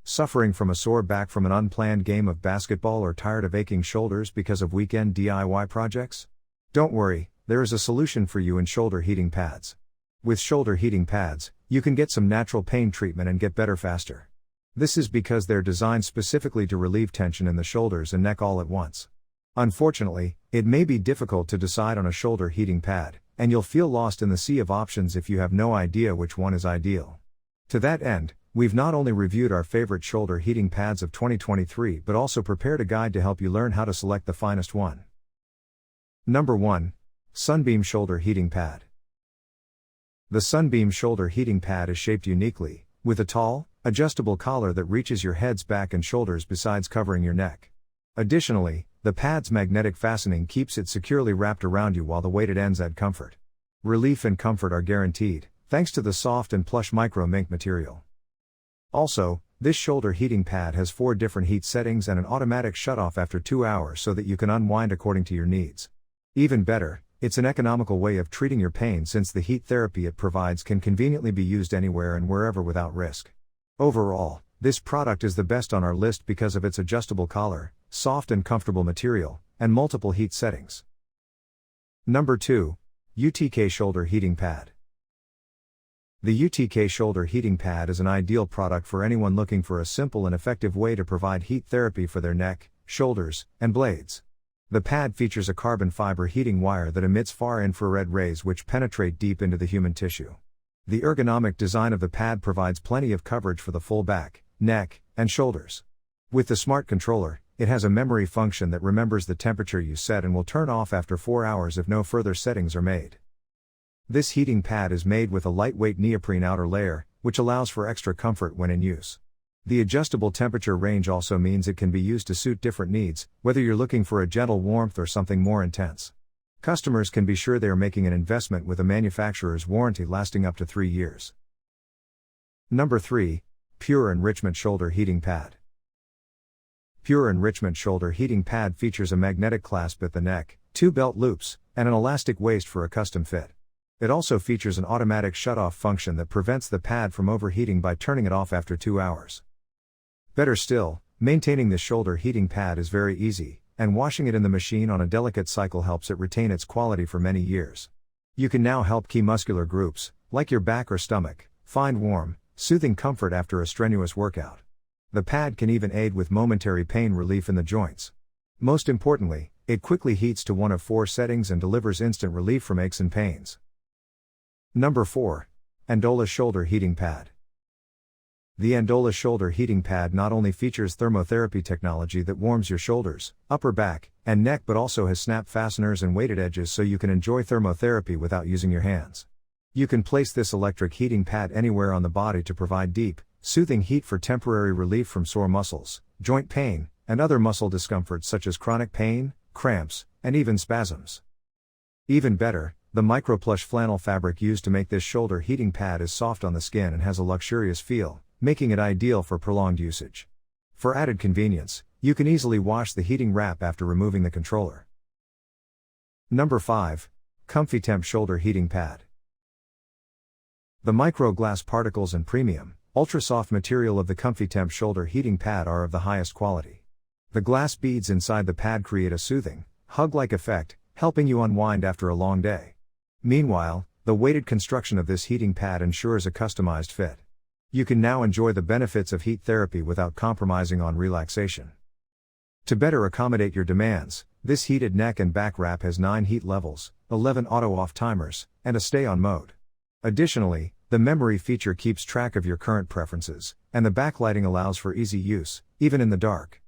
Suffering from a sore back from an unplanned game of basketball or tired of aching shoulders because of weekend DIY projects? Don't worry, there is a solution for you in shoulder heating pads. With shoulder heating pads, you can get some natural pain treatment and get better faster. This is because they're designed specifically to relieve tension in the shoulders and neck all at once. Unfortunately, it may be difficult to decide on a shoulder heating pad, and you'll feel lost in the sea of options if you have no idea which one is ideal. To that end, we've not only reviewed our favorite shoulder heating pads of 2023 but also prepared a guide to help you learn how to select the finest one. Number 1. SUNBEAM Shoulder Heating Pad. The SUNBEAM Shoulder Heating Pad is shaped uniquely, with a tall, adjustable collar that reaches your head's back and shoulders besides covering your neck. Additionally, the pad's magnetic fastening keeps it securely wrapped around you while the weighted ends add comfort. Relief and comfort are guaranteed, thanks to the soft and plush micro mink material. Also, this shoulder heating pad has 4 different heat settings and an automatic shutoff after 2 hours so that you can unwind according to your needs. Even better, it's an economical way of treating your pain since the heat therapy it provides can conveniently be used anywhere and wherever without risk. Overall, this product is the best on our list because of its adjustable collar, soft and comfortable material, and multiple heat settings. Number 2. UTK Shoulder Heating Pad. The UTK Shoulder Heating Pad is an ideal product for anyone looking for a simple and effective way to provide heat therapy for their neck, shoulders, and blades. The pad features a carbon fiber heating wire that emits far infrared rays which penetrate deep into the human tissue. The ergonomic design of the pad provides plenty of coverage for the full back, neck, and shoulders. With the smart controller, it has a memory function that remembers the temperature you set and will turn off after 4 hours if no further settings are made. This heating pad is made with a lightweight neoprene outer layer, which allows for extra comfort when in use. The adjustable temperature range also means it can be used to suit different needs, whether you're looking for a gentle warmth or something more intense. Customers can be sure they are making an investment with a manufacturer's warranty lasting up to 3 years. Number 3. Pure Enrichment Shoulder Heating Pad. Pure Enrichment Shoulder Heating Pad features a magnetic clasp at the neck, 2 belt loops, and an elastic waist for a custom fit. It also features an automatic shutoff function that prevents the pad from overheating by turning it off after 2 hours. Better still, maintaining this shoulder heating pad is very easy, and washing it in the machine on a delicate cycle helps it retain its quality for many years. You can now help key muscular groups, like your back or stomach, find warm, soothing comfort after a strenuous workout. The pad can even aid with momentary pain relief in the joints. Most importantly, it quickly heats to one of 4 settings and delivers instant relief from aches and pains. Number 4. ANDOLA Shoulder Heating Pad. The ANDOLA Shoulder Heating Pad not only features thermotherapy technology that warms your shoulders, upper back, and neck but also has snap fasteners and weighted edges so you can enjoy thermotherapy without using your hands. You can place this electric heating pad anywhere on the body to provide deep, soothing heat for temporary relief from sore muscles, joint pain, and other muscle discomforts such as chronic pain, cramps, and even spasms. Even better, the microplush flannel fabric used to make this shoulder heating pad is soft on the skin and has a luxurious feel, making it ideal for prolonged usage. For added convenience, you can easily wash the heating wrap after removing the controller. Number 5. COMFYTEMP Shoulder Heating Pad. The micro-glass particles and premium, ultra-soft material of the COMFYTEMP shoulder heating pad are of the highest quality. The glass beads inside the pad create a soothing, hug-like effect, helping you unwind after a long day. Meanwhile, the weighted construction of this heating pad ensures a customized fit. You can now enjoy the benefits of heat therapy without compromising on relaxation. To better accommodate your demands, this heated neck and back wrap has 9 heat levels, 11 auto-off timers, and a stay-on mode. Additionally, the memory feature keeps track of your current preferences, and the backlighting allows for easy use, even in the dark.